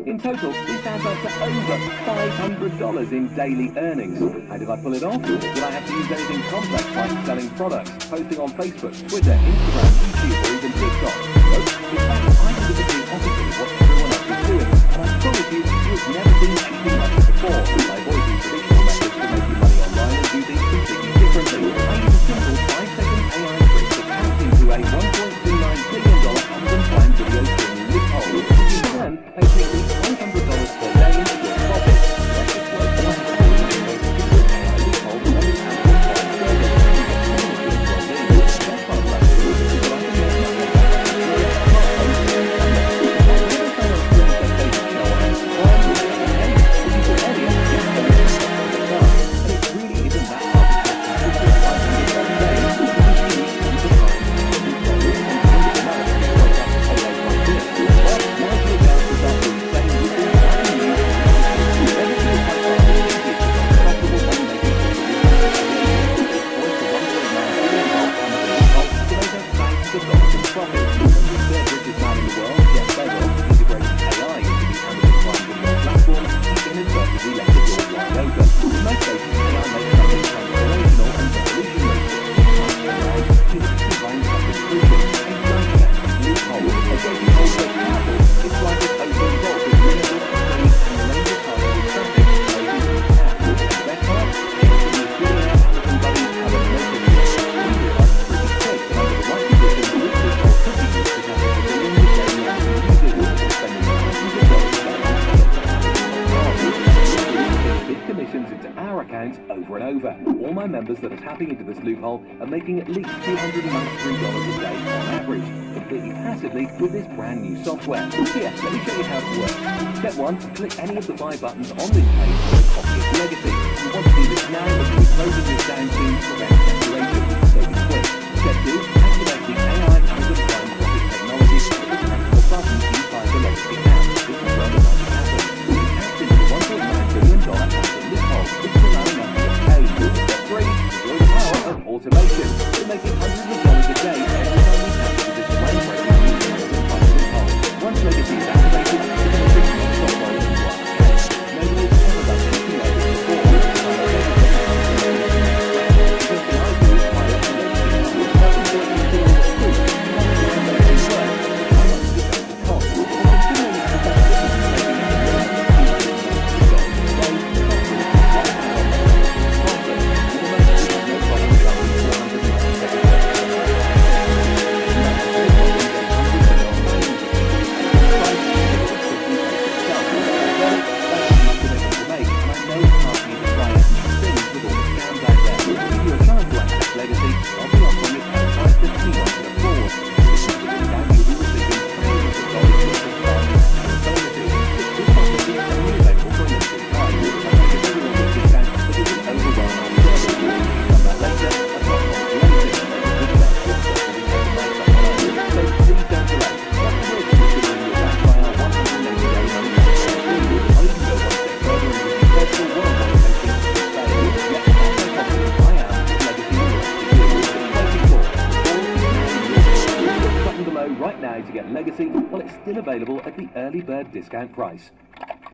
In total, this adds up to over $500 in daily earnings. How did I pull it off? Did I have to use anything complex like selling products, posting on Facebook, Twitter, Instagram, YouTube, or even TikTok? No. In fact, I did the complete opposite of what everyone else was doing, and I promise you, you've never seen anything like it before. I avoid these traditional methods to make you money online and do things completely differently. I use a simple 5-second AI trick that taps into a $1.29 billion Amazon Prime video streaming loophole. In turn, they take me $500 per day into your profit. That's just worth $1 loophole on the Amazon Prime service. That's part of that is that I can make money on over and over. All my members that are tapping into this loophole are making at least $293 a day on average, completely passively with this brand new software. Here, let me show you how it works. Step 1, click any of the 5 buttons on this page for a copy of Legacy. You want to do this now, but you're closing this down soon to prevent saturation, so you quit. Step 2, activate the AI Amazon Prime Profit technology with the practical buttons inside the Legacy app. This is where the magic happens. We tapped into the $1.9 billion Amazon loophole, which is allowing us to get paid. Step 3, enjoy the power of automation. We're making hundreds of dollars a day every time we tap into this groundbreaking new Amazon Prime loophole. Once Legacy is activated, it's going to bring more software into our account. Nobody has ever done anything like this before. Right now to get Legacy while it's still available at the early bird discount price.